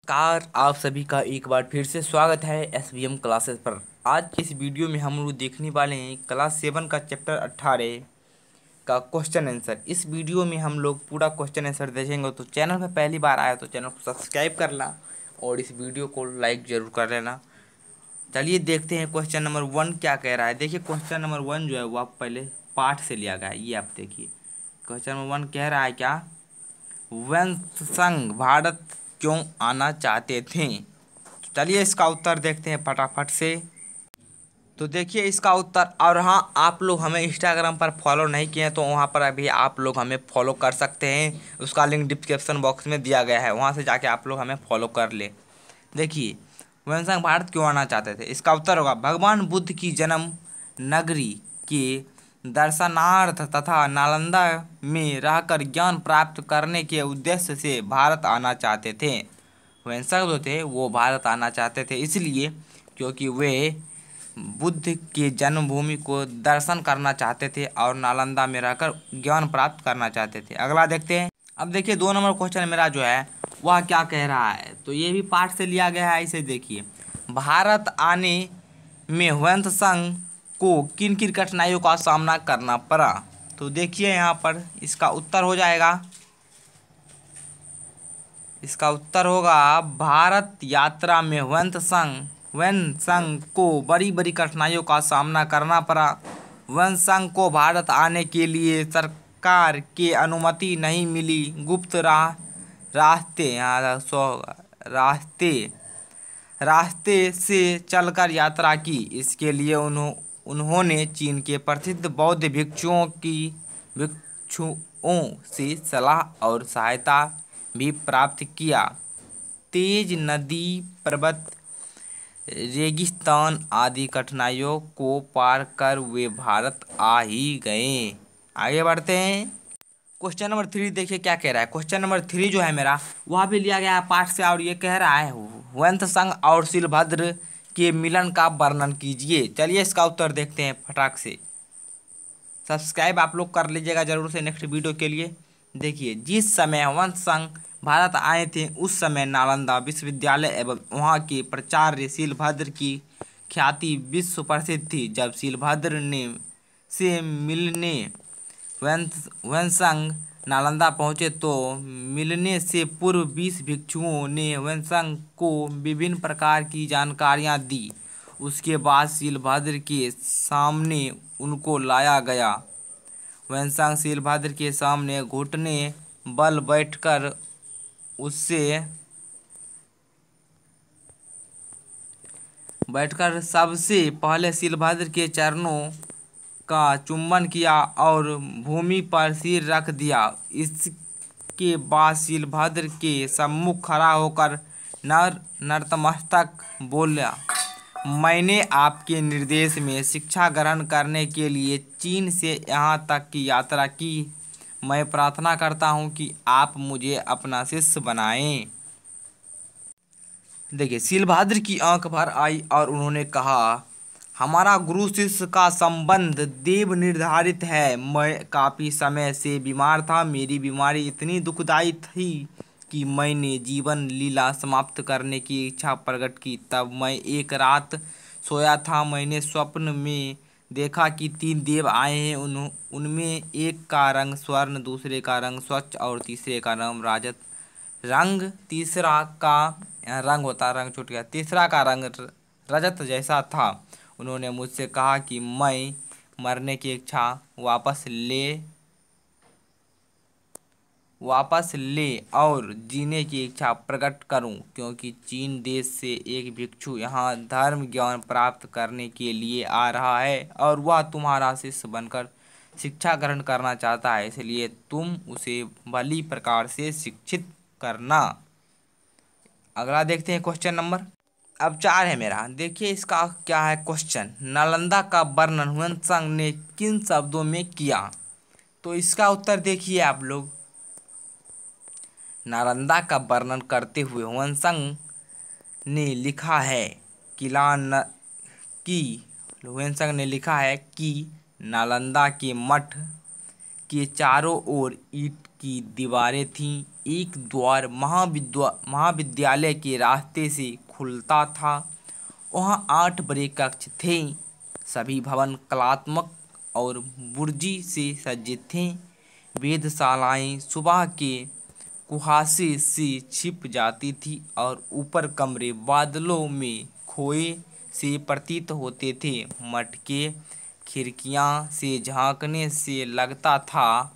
नमस्कार, आप सभी का एक बार फिर से स्वागत है SVM क्लासेस पर। आज की इस वीडियो में हम लोग देखने वाले हैं क्लास 7 का चैप्टर 18 का क्वेश्चन आंसर। इस वीडियो में हम लोग पूरा क्वेश्चन आंसर देखेंगे। तो चैनल पर पहली बार आया तो चैनल को सब्सक्राइब करना और इस वीडियो को लाइक ज़रूर कर लेना। चलिए देखते हैं क्वेश्चन नंबर 1 क्या कह रहा है। देखिए क्वेश्चन नंबर 1 जो है वो आप पहले पाठ से लिया गया है। ये आप देखिए क्वेश्चन नंबर 1 कह रहा है क्या, वंश संघ भारत क्यों आना चाहते थे। तो चलिए इसका उत्तर देखते हैं फटाफट से। तो देखिए इसका उत्तर, और हाँ, आप लोग हमें इंस्टाग्राम पर फॉलो नहीं किए हैं तो वहाँ पर अभी आप लोग हमें फॉलो कर सकते हैं। उसका लिंक डिस्क्रिप्शन बॉक्स में दिया गया है, वहाँ से जाके आप लोग हमें फॉलो कर ले। देखिए वंश संघ भारत क्यों आना चाहते थे, इसका उत्तर होगा भगवान बुद्ध की जन्म नगरी के दर्शनार्थ तथा नालंदा में रहकर ज्ञान प्राप्त करने के उद्देश्य से भारत आना चाहते थे। वंशज जो थे वो भारत आना चाहते थे इसलिए क्योंकि वे बुद्ध के जन्मभूमि को दर्शन करना चाहते थे और नालंदा में रहकर ज्ञान प्राप्त करना चाहते थे। अगला देखते हैं। अब देखिए 2 नंबर क्वेश्चन मेरा जो है वह क्या कह रहा है, तो ये भी पाठ से लिया गया है। इसे देखिए, भारत आने में वंश संघ को किन किन कठिनाइयों का सामना करना पड़ा। तो देखिए यहाँ पर इसका उत्तर हो जाएगा, इसका उत्तर होगा भारत यात्रा में वंश संघ को बड़ी बड़ी कठिनाइयों का सामना करना पड़ा। वंश संघ को भारत आने के लिए सरकार की अनुमति नहीं मिली। गुप्त रास्ते रास्ते रास्ते से चलकर यात्रा की। इसके लिए उन्होंने चीन के प्रसिद्ध बौद्ध भिक्षुओं से सलाह और सहायता भी प्राप्त किया। तेज नदी, पर्वत, रेगिस्तान आदि कठिनाइयों को पार कर वे भारत आ ही गए। आगे बढ़ते हैं। क्वेश्चन नंबर 3 देखिए क्या कह रहा है। क्वेश्चन नंबर 3 जो है मेरा वह भी लिया गया है पाठ से, और ये कह रहा है वंश संघ और शिलभद्र के मिलन का वर्णन कीजिए। चलिए इसका उत्तर देखते हैं फटाक से। सब्सक्राइब आप लोग कर लीजिएगा जरूर से नेक्स्ट वीडियो के लिए। देखिए जिस समय वंश संघ भारत आए थे उस समय नालंदा विश्वविद्यालय एवं वहाँ के प्राचार्य शिलभद्र की ख्याति विश्व प्रसिद्ध थी। जब शिलभद्र ने से मिलने वंश संघ नालंदा पहुँचे तो मिलने से पूर्व 20 भिक्षुओं ने वंश संघ को विभिन्न प्रकार की जानकारियाँ दी। उसके बाद शिलभद्र के सामने उनको लाया गया। वंश संघ शिलभद्र के सामने घुटने बल बैठकर सबसे पहले शिलभद्र के चरणों का चुंबन किया और भूमि पर सिर रख दिया। इसके बाद शिलभद्र के सम्मुख खड़ा होकर नतमस्तक बोला, मैंने आपके निर्देश में शिक्षा ग्रहण करने के लिए चीन से यहाँ तक की यात्रा की। मैं प्रार्थना करता हूँ कि आप मुझे अपना शिष्य बनाएं। देखिए शिलभद्र की आंख भर आई और उन्होंने कहा, हमारा गुरु शिष्य का संबंध देव निर्धारित है। मैं काफ़ी समय से बीमार था। मेरी बीमारी इतनी दुखदाई थी कि मैंने जीवन लीला समाप्त करने की इच्छा प्रकट की। तब मैं एक रात सोया था। मैंने स्वप्न में देखा कि 3 देव आए हैं। उनमें एक का रंग स्वर्ण, दूसरे का रंग स्वच्छ और तीसरे का रंग तीसरा का रंग होता, रंग छूट गया, तीसरा का रंग रजत जैसा था। उन्होंने मुझसे कहा कि मैं मरने की इच्छा वापस ले और जीने की इच्छा प्रकट करूं, क्योंकि चीन देश से एक भिक्षु यहाँ धर्म ज्ञान प्राप्त करने के लिए आ रहा है और वह तुम्हारा शिष्य बनकर शिक्षा ग्रहण करना चाहता है। इसलिए तुम उसे भली प्रकार से शिक्षित करना। अगला देखते हैं क्वेश्चन नंबर, अब 4 है मेरा। देखिए इसका क्या है क्वेश्चन, नालंदा का वर्णन वंश संघ ने किन शब्दों में किया। तो इसका उत्तर देखिए आप लोग, नालंदा का वर्णन करते हुए वंश संघ ने लिखा है कि नालंदा के मठ के चारों ओर ईंट की दीवारें थीं। एक द्वार महाविद्यालय के रास्ते से खुलता था। वहाँ 8 बड़े कक्ष थे। सभी भवन कलात्मक और बुर्जी से सज्जित थे। वेधशालाएं सुबह के कुहासे से छिप जाती थी और ऊपर कमरे बादलों में खोए से प्रतीत होते थे। मठ के खिड़कियां से झांकने से लगता था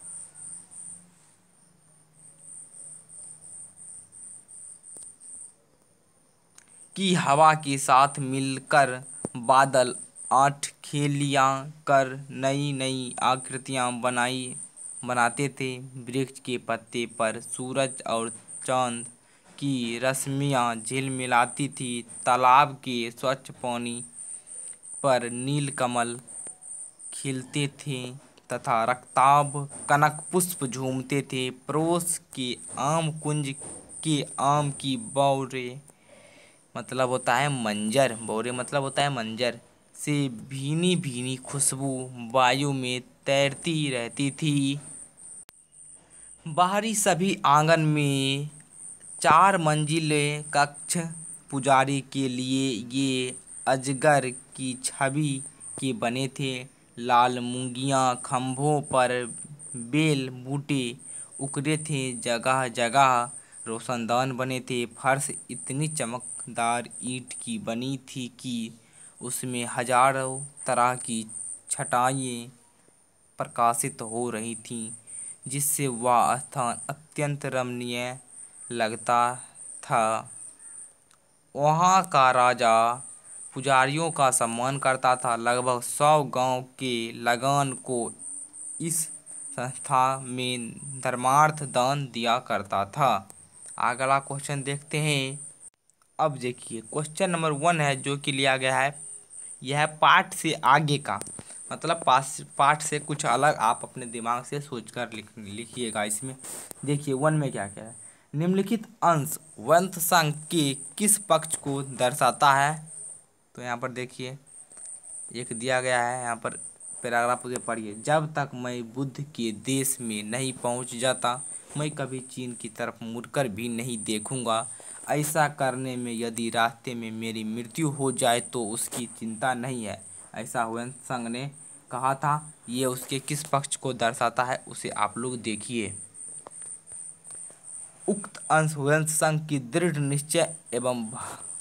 कि हवा के साथ मिलकर बादल आठ खेलियां कर नई नई आकृतियां बनाते थे। वृक्ष के पत्ते पर सूरज और चांद की रश्मियां झिलमिलाती थी। तालाब के स्वच्छ पानी पर नीलकमल खिलते थे तथा रक्ताभ कनक पुष्प झूमते थे। पड़ोस के आम कुंज के आम की बौरे मतलब होता है मंजर, बौरे मतलब होता है मंजर से भीनी भीनी खुशबू वायु में तैरती रहती थी। बाहरी सभी आंगन में 4 मंजिले कक्ष पुजारी के लिए ये अजगर की छवि के बने थे। लाल मूंगियां खंभों पर बेल बूटे उकरे थे। जगह जगह रोशनदान बने थे। फर्श इतनी चमकदार ईंट की बनी थी कि उसमें हजारों तरह की छटाएं प्रकाशित हो रही थीं, जिससे वह स्थान अत्यंत रमणीय लगता था। वहाँ का राजा पुजारियों का सम्मान करता था। लगभग 100 गांव के लगान को इस संस्था में धर्मार्थ दान दिया करता था। अगला क्वेश्चन देखते हैं। अब देखिए क्वेश्चन नंबर 1 है जो कि लिया गया है, यह पाठ से आगे का मतलब पाठ से कुछ अलग आप अपने दिमाग से सोचकर लिखिएगा। इसमें देखिए 1 में क्या क्या है। निम्नलिखित अंश वंशसंघ के किस पक्ष को दर्शाता है? तो यहाँ पर देखिए एक दिया गया है, यहाँ पर पैराग्राफ उसे पढ़िए। जब तक मैं बुद्ध के देश में नहीं पहुँच जाता, मैं कभी चीन की तरफ मुड़कर भी नहीं देखूंगा। ऐसा करने में यदि रास्ते में मेरी मृत्यु हो जाए तो उसकी चिंता नहीं है। ऐसा ह्वेनसांग ने कहा था। ये उसके किस पक्ष को दर्शाता है उसे आप लोग देखिए। उक्त अंश ह्वेनसांग की दृढ़ निश्चय एवं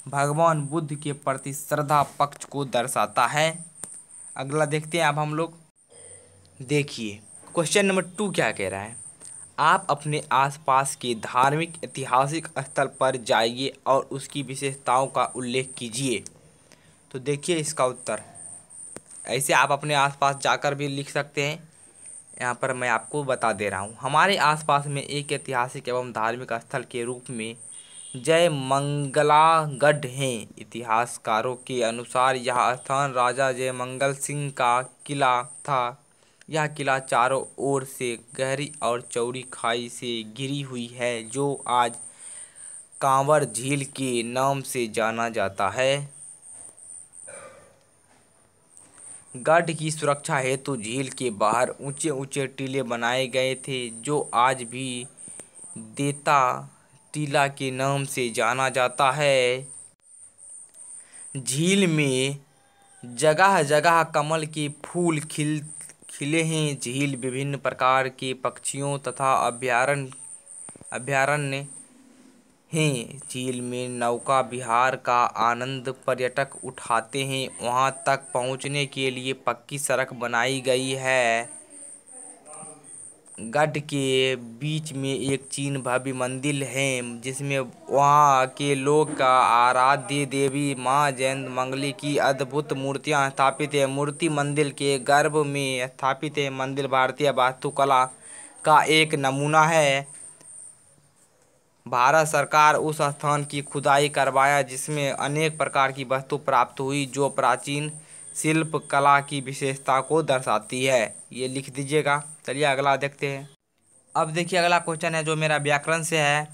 भगवान बुद्ध के प्रति श्रद्धा पक्ष को दर्शाता है। अगला देखते हैं अब हम लोग। देखिए क्वेश्चन नंबर 2 क्या कह रहा है। आप अपने आसपास के धार्मिक ऐतिहासिक स्थल पर जाइए और उसकी विशेषताओं का उल्लेख कीजिए। तो देखिए इसका उत्तर, ऐसे आप अपने आसपास जाकर भी लिख सकते हैं। यहाँ पर मैं आपको बता दे रहा हूँ। हमारे आसपास में एक ऐतिहासिक एवं धार्मिक स्थल के रूप में जयमंगलागढ़ है। इतिहासकारों के अनुसार यह स्थान राजा जयमंगल सिंह का किला था। यह किला चारों ओर से गहरी और चौड़ी खाई से घिरी हुई है, जो आज कांवर झील के नाम से जाना जाता है। गढ़ की सुरक्षा हेतु झील के बाहर ऊंचे ऊंचे टीले बनाए गए थे, जो आज भी देता टीला के नाम से जाना जाता है। झील में जगह जगह कमल के फूल खिले हैं। झील विभिन्न प्रकार के पक्षियों तथा अभयारण्य हैं। झील में नौका विहार का आनंद पर्यटक उठाते हैं। वहां तक पहुंचने के लिए पक्की सड़क बनाई गई है। गढ़ के बीच में एक चीन भव्य मंदिर है, जिसमें वहां के लोग का आराध्य देवी मां जयमंगली की अद्भुत मूर्तियां स्थापित है। मूर्ति मंदिर के गर्भ में स्थापित है। मंदिर भारतीय वास्तुकला का एक नमूना है। भारत सरकार उस स्थान की खुदाई करवाया जिसमें अनेक प्रकार की वस्तु प्राप्त हुई, जो प्राचीन शिल्प कला की विशेषता को दर्शाती है। ये लिख दीजिएगा। चलिए अगला देखते हैं। अब देखिए अगला क्वेश्चन है जो मेरा व्याकरण से है।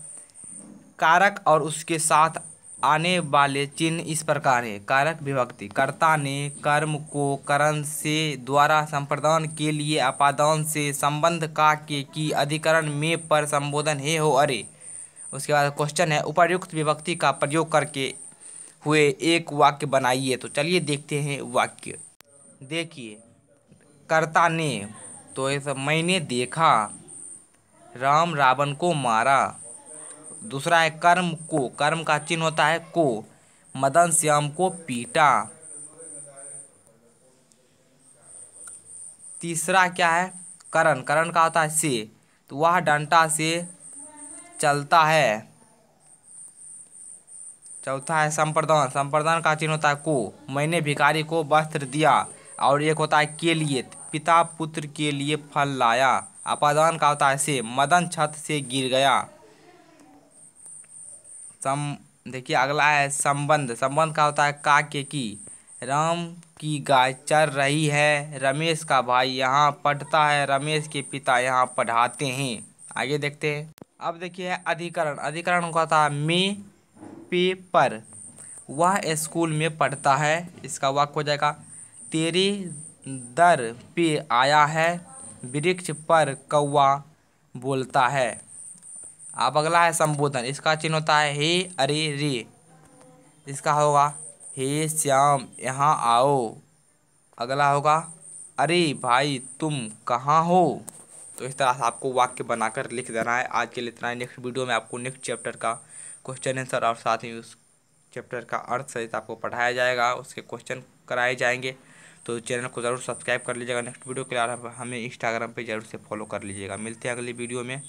कारक और उसके साथ आने वाले चिन्ह इस प्रकार है। कारक विभक्ति, कर्ता ने कर्म को करण से द्वारा संप्रदान के लिए अपादान से संबंध का के की अधिकरण में पर संबोधन है हो अरे। उसके बाद क्वेश्चन है, उपर्युक्त विभक्ति का प्रयोग करके हुए एक वाक्य बनाइए। तो चलिए देखते हैं वाक्य। देखिए, कर्ता ने, तो ये सब मैंने देखा, राम रावण को मारा। दूसरा है कर्म को, कर्म का चिन्ह होता है को, मदन श्याम को पीटा। तीसरा क्या है, करण, करण का होता है से, तो वह डंडा से चलता है। चौथा है संप्रदान, संप्रदान का चिन्ह होता है को, मैंने भिखारी को वस्त्र दिया। और एक होता है के लिए, पिता पुत्र के लिए फल लाया। अपादान का होता है से, मदन छत से गिर गया। देखिए अगला है संबंध, संबंध का होता है का के की, राम की गाय चर रही है, रमेश का भाई यहाँ पढ़ता है, रमेश के पिता यहाँ पढ़ाते हैं। आगे देखते हैं। अब देखिए अधिकरण, अधिकरण का होता है में पे पर, वह स्कूल में पढ़ता है। इसका वाक्य हो जाएगा, तेरे दर पे आया है, वृक्ष पर कौवा बोलता है। अब अगला है संबोधन, इसका चिन्ह होता है हे अरे रे। इसका होगा हे श्याम यहाँ आओ। अगला होगा अरे भाई तुम कहाँ हो। तो इस तरह से आपको वाक्य बनाकर लिख देना है। आज के लिए इतना ही। नेक्स्ट वीडियो में आपको नेक्स्ट चैप्टर का क्वेश्चन आंसर और साथ ही उस चैप्टर का अर्थ सहित आपको पढ़ाया जाएगा, उसके क्वेश्चन कराए जाएंगे। तो चैनल को ज़रूर सब्सक्राइब कर लीजिएगा नेक्स्ट वीडियो के लिए, और हमें इंस्टाग्राम पे ज़रूर से फॉलो कर लीजिएगा। मिलते हैं अगली वीडियो में।